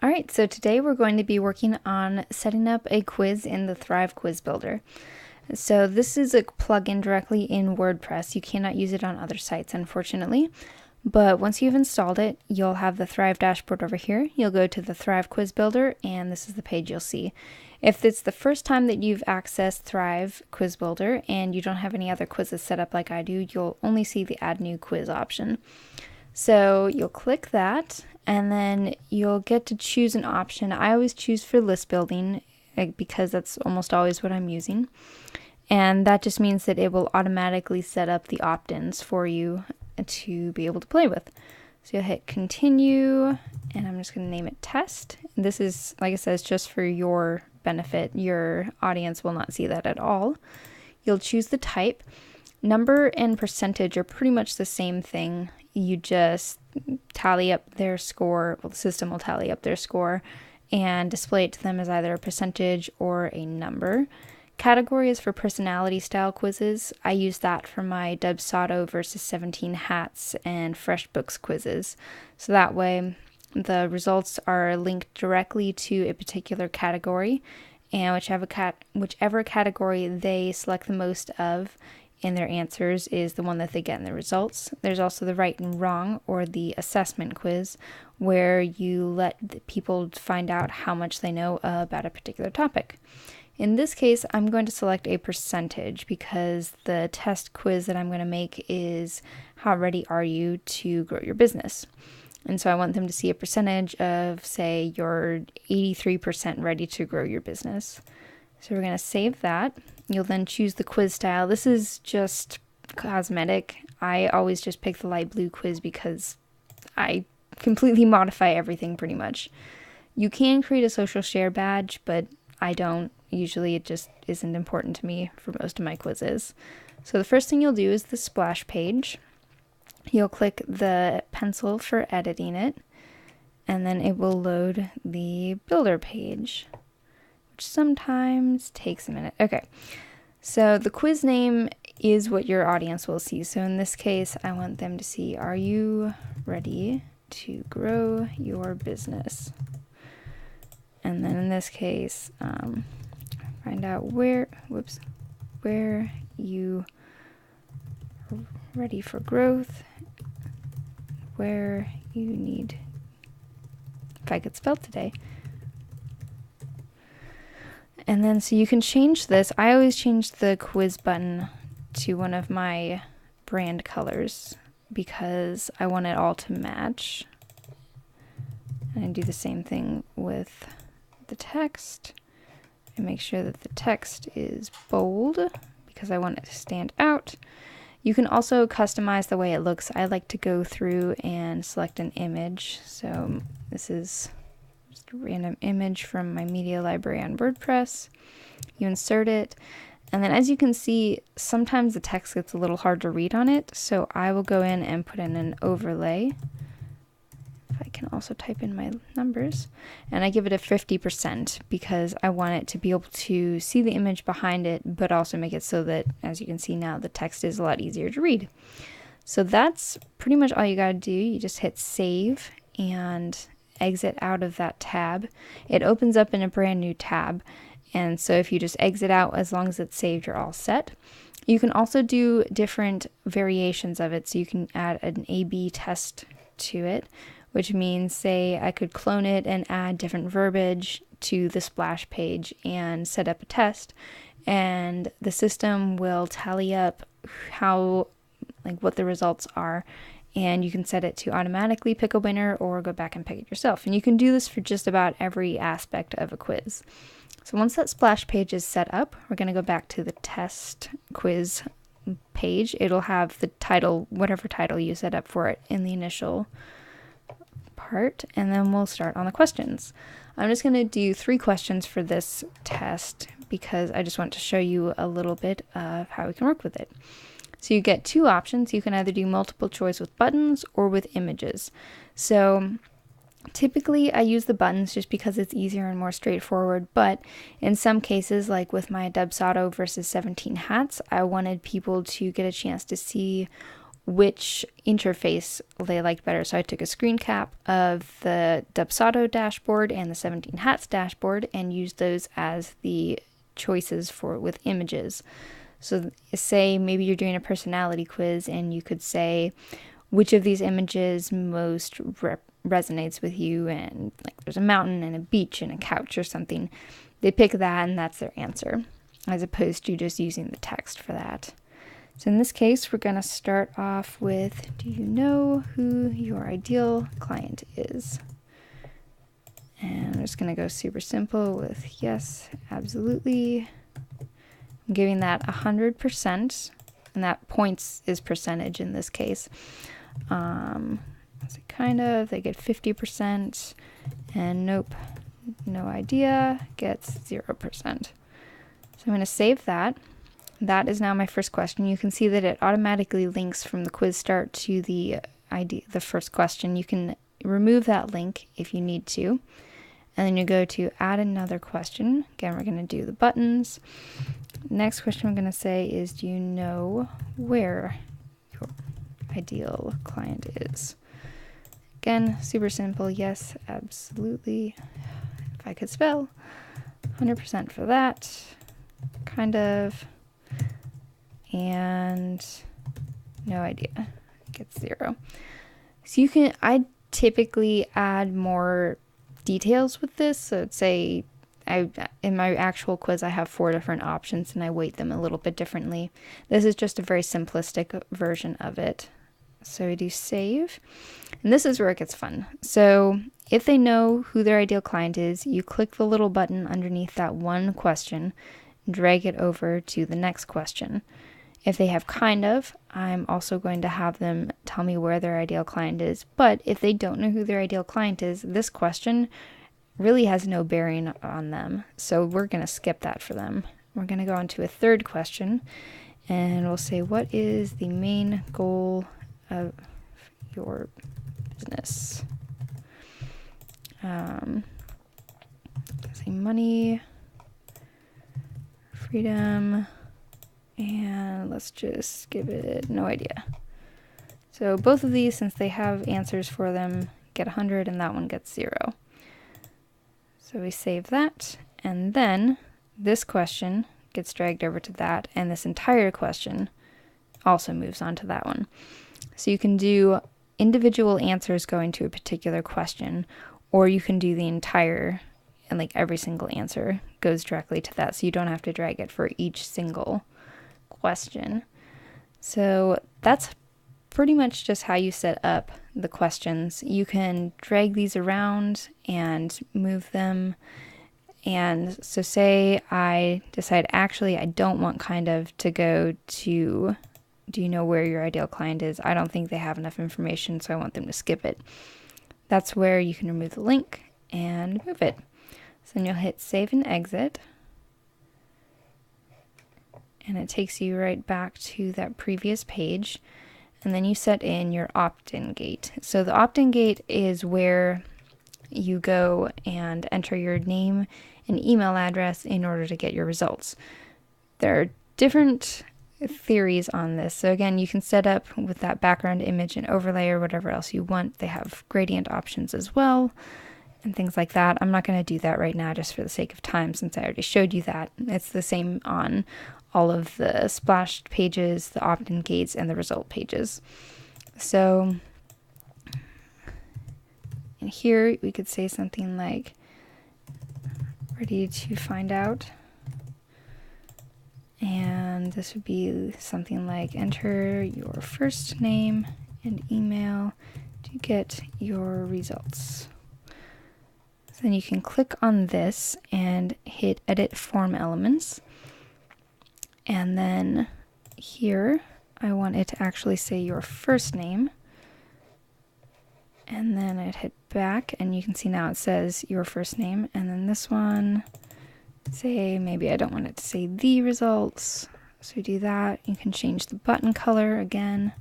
All right, so today we're going to be working on setting up a quiz in the Thrive Quiz Builder. So this is a plugin directly in WordPress. You cannot use it on other sites, unfortunately. But once you've installed it, you'll have the Thrive dashboard over here. You'll go to the Thrive Quiz Builder, and this is the page you'll see. If it's the first time that you've accessed Thrive Quiz Builder and you don't have any other quizzes set up like I do, you'll only see the Add New Quiz option. So you'll click that, and then you'll get to choose an option. I always choose for list building because that's almost always what I'm using. And that just means that it will automatically set up the opt-ins for you to be able to play with. So you'll hit continue, and I'm just going to name it test. This is, like I said, it's just for your benefit. Your audience will not see that at all. You'll choose the type. Number and percentage are pretty much the same thing. You just tally up their score, well, the system will tally up their score and display it to them as either a percentage or a number. Category is for personality style quizzes. I use that for my Dubsado versus 17 Hats and Fresh Books quizzes. So that way the results are linked directly to a particular category, and whichever category they select the most of in their answers is the one that they get in the results. There's also the right and wrong, or the assessment quiz, where you let the people find out how much they know about a particular topic. In this case, I'm going to select a percentage because the test quiz that I'm going to make is how ready are you to grow your business. And so I want them to see a percentage of, say, you're 83% ready to grow your business. So we're going to save that. You'll then choose the quiz style. This is just cosmetic. I always just pick the light blue quiz because I completely modify everything pretty much. You can create a social share badge, but I don't. Usually it just isn't important to me for most of my quizzes. So the first thing you'll do is the splash page. You'll click the pencil for editing it, and then it will load the builder page, which sometimes takes a minute. Okay, so the quiz name is what your audience will see. So in this case, I want them to see, are you ready to grow your business? And then in this case, find out where you are ready for growth, where you need, if I could spell today. And then so you can change this. I always change the quiz button to one of my brand colors because I want it all to match. And I do the same thing with the text. And make sure that the text is bold because I want it to stand out. You can also customize the way it looks. I like to go through and select an image. So this is just a random image from my media library on WordPress. You insert it, and then as you can see, sometimes the text gets a little hard to read on it, so I will go in and put in an overlay. I can also type in my numbers, and I give it a 50% because I want it to be able to see the image behind it, but also make it so that, as you can see now, the text is a lot easier to read. So that's pretty much all you gotta do. You just hit save and exit out of that tab. It opens up in a brand new tab, and so if you just exit out, as long as it's saved, you're all set. You can also do different variations of it, so you can add an A/B test to it, which means, say, I could clone it and add different verbiage to the splash page and set up a test, and the system will tally up what the results are, and you can set it to automatically pick a winner or go back and pick it yourself. And you can do this for just about every aspect of a quiz. So once that splash page is set up, we're going to go back to the test quiz page. It'll have the title, whatever title you set up for it in the initial part, and then we'll start on the questions. I'm just going to do 3 questions for this test because I just want to show you a little bit of how we can work with it. So you get 2 options. You can either do multiple choice with buttons or with images. So typically I use the buttons just because it's easier and more straightforward, but in some cases, like with my Dubsado versus 17 Hats, I wanted people to get a chance to see which interface they liked better. So I took a screen cap of the Dubsado dashboard and the 17 Hats dashboard and used those as the choices for with images. So say maybe you're doing a personality quiz and you could say which of these images most resonates with you, and like there's a mountain and a beach and a couch or something. They pick that and that's their answer, as opposed to just using the text for that. So in this case, we're going to start off with, do you know who your ideal client is? And I'm just going to go super simple with yes, absolutely. I'm giving that 100%, and that points is percentage in this case. So kind of, they get 50%, and nope, no idea, gets 0%. So I'm going to save that. That is now my first question. You can see that it automatically links from the quiz start to the first question. You can remove that link if you need to. And then you go to add another question. Again, we're going to do the buttons. Next question I'm going to say is, do you know where your ideal client is? Again, super simple. Yes, absolutely. If I could spell, 100% for that. Kind of. And no idea, gets 0. So I typically add more details with this. So say in my actual quiz, I have 4 different options and I weight them a little bit differently. This is just a very simplistic version of it. So we do save, and this is where it gets fun. So if they know who their ideal client is, you click the little button underneath that one question, and drag it over to the next question. If they have kind of, I'm also going to have them tell me where their ideal client is. But if they don't know who their ideal client is, this question really has no bearing on them. So we're going to skip that for them. We're going to go on to a third question, and we'll say, what is the main goal of your business? Say money, freedom, and let's just give it no idea. So both of these, since they have answers for them, get 100, and that one gets 0. So we save that, and then this question gets dragged over to that, and this entire question also moves on to that one. So you can do individual answers going to a particular question, or you can do the entire, and like every single answer goes directly to that, so you don't have to drag it for each single question. So that's pretty much just how you set up the questions. You can drag these around and move them. And so say I decide actually I don't want kind of to go to, do you know where your ideal client is? I don't think they have enough information, so I want them to skip it. That's where you can remove the link and move it. So then you'll hit save and exit. And it takes you right back to that previous page. And then you set in your opt-in gate. So the opt-in gate is where you go and enter your name and email address in order to get your results. There are different theories on this. So again, you can set up with that background image and overlay or whatever else you want. They have gradient options as well and things like that. I'm not going to do that right now just for the sake of time, since I already showed you that. It's the same on all of the splashed pages, the opt-in gates, and the result pages. So in here, we could say something like, ready to find out. And this would be something like, enter your first name and email to get your results. So then you can click on this and hit edit form elements. And then here, I want it to actually say your first name. And then I'd hit back, and you can see now it says your first name. And then this one, say maybe I don't want it to say the results. So we do that. You can change the button color again.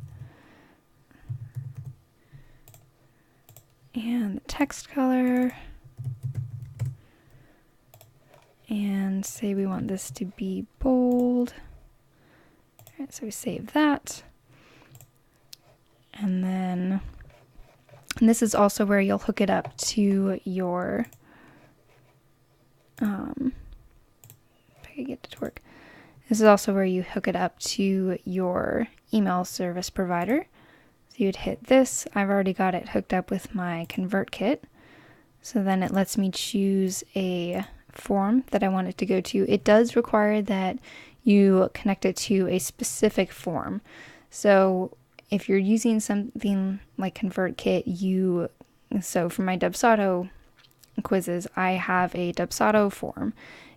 And the text color. And say we want this to be bold. All right, so we save that. And then and this is also where you'll hook it up to your, if I could get it to work. This is also where you hook it up to your email service provider. So you'd hit this. I've already got it hooked up with my ConvertKit. So then it lets me choose a form that I want it to go to. It does require that you connect it to a specific form. So if you're using something like ConvertKit, so for my Dubsado quizzes, I have a Dubsado form.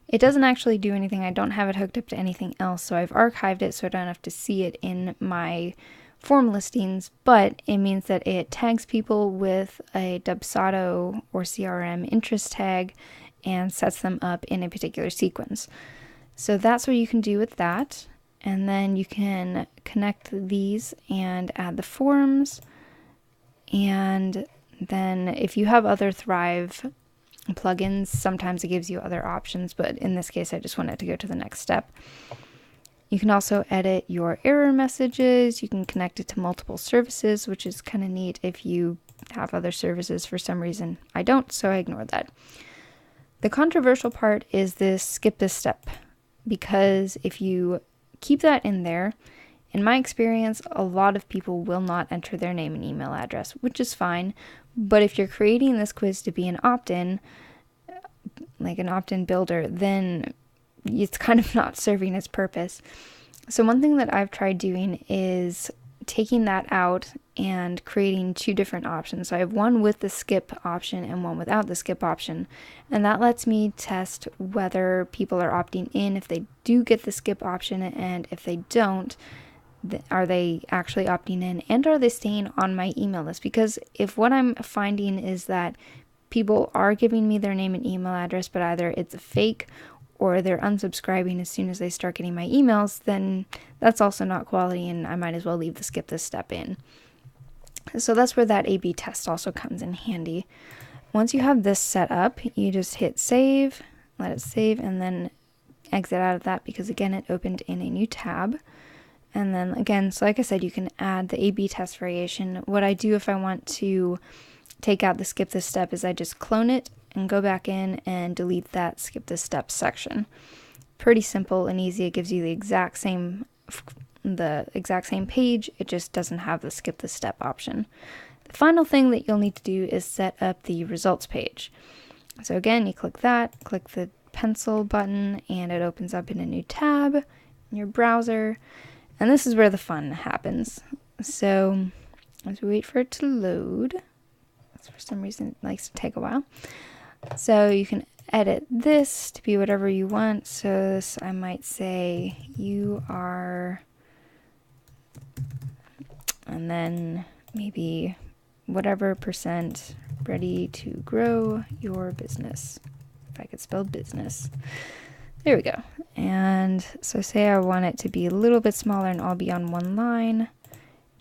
It doesn't actually do anything. I don't have it hooked up to anything else, so I've archived it so I don't have to see it in my form listings, but it means that it tags people with a Dubsado or CRM interest tag and sets them up in a particular sequence. So that's what you can do with that. And then you can connect these and add the forms. And then if you have other Thrive plugins, sometimes it gives you other options, but in this case I just wanted to go to the next step. You can also edit your error messages. You can connect it to multiple services, which is kind of neat if you have other services. For some reason I don't, so I ignore that. The controversial part is this skip this step, because if you keep that in there, in my experience, a lot of people will not enter their name and email address, which is fine. But if you're creating this quiz to be an opt-in, like an opt-in builder, then it's kind of not serving its purpose. So one thing that I've tried doing is taking that out and creating two different options. So I have one with the skip option and one without the skip option. And that lets me test whether people are opting in if they do get the skip option, and if they don't, are they actually opting in, and are they staying on my email list? Because if what I'm finding is that people are giving me their name and email address, but either it's a fake or they're unsubscribing as soon as they start getting my emails, then that's also not quality, and I might as well leave the skip this step in. So that's where that A/B test also comes in handy. Once you have this set up, you just hit save, let it save, and then exit out of that, because again it opened in a new tab. And then again, so like I said, you can add the A/B test variation. What I do if I want to take out the skip this step is I just clone it and go back in and delete that skip this step section. Pretty simple and easy. It gives you the exact same page. It just doesn't have the skip this step option. The final thing that you'll need to do is set up the results page. So again, you click that, click the pencil button, and it opens up in a new tab in your browser. And this is where the fun happens. So as we wait for it to load, for some reason it likes to take a while. So you can edit this to be whatever you want. So this, I might say you are, and then maybe whatever percent ready to grow your business. If I could spell business. There we go. And so say I want it to be a little bit smaller and all be on one line.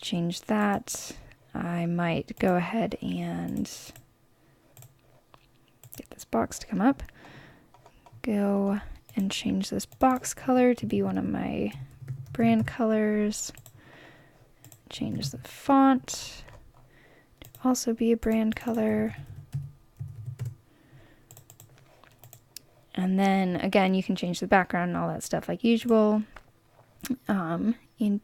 Change that. I might go ahead and get this box to come up. Go and change this box color to be one of my brand colors. Change the font to also be a brand color. And then again, you can change the background and all that stuff like usual. In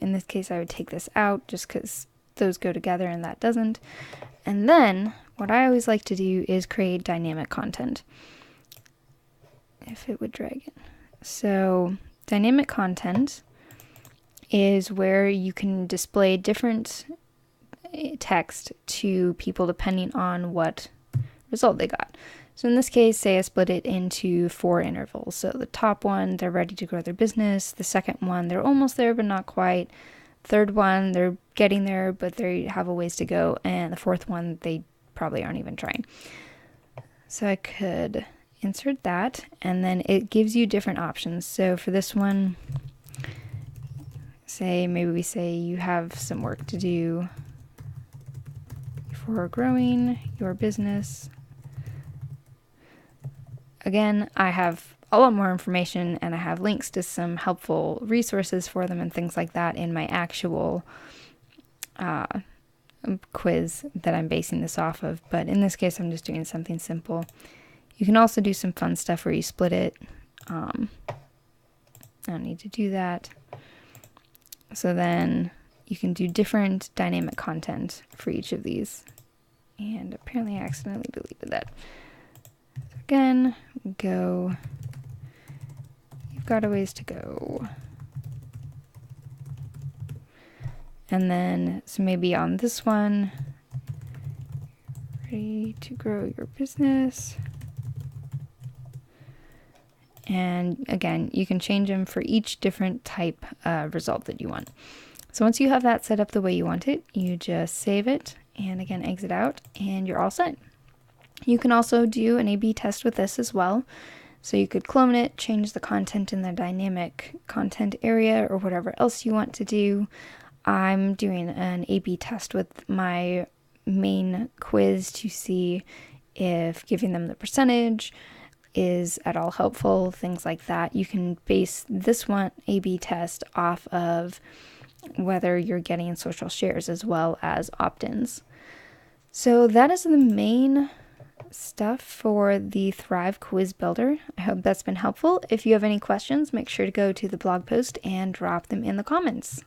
this case, I would take this out just because those go together and that doesn't. And then what I always like to do is create dynamic content. If it would drag in. So dynamic content is where you can display different text to people depending on what result they got. So in this case, say I split it into 4 intervals. So the top one, they're ready to grow their business. The second one, they're almost there, but not quite. Third one, they're getting there, but they have a ways to go. And the fourth one, they probably aren't even trying. So I could insert that, and then it gives you different options. So for this one, maybe we say you have some work to do for growing your business. Again, I have a lot more information, and I have links to some helpful resources for them and things like that in my actual quiz that I'm basing this off of, but in this case I'm just doing something simple. You can also do some fun stuff where you split it. I don't need to do that. So then you can do different dynamic content for each of these. And apparently I accidentally deleted that. So again, go. You've got a ways to go. And then, so maybe on this one, ready to grow your business. And again, you can change them for each different type of result that you want. So once you have that set up the way you want it, you just save it and again, exit out and you're all set. You can also do an A/B test with this as well. So you could clone it, change the content in the dynamic content area or whatever else you want to do. I'm doing an A/B test with my main quiz to see if giving them the percentage is at all helpful, things like that. You can base this one A/B test off of whether you're getting social shares as well as opt-ins. So that is the main stuff for the Thrive Quiz Builder. I hope that's been helpful. If you have any questions, make sure to go to the blog post and drop them in the comments.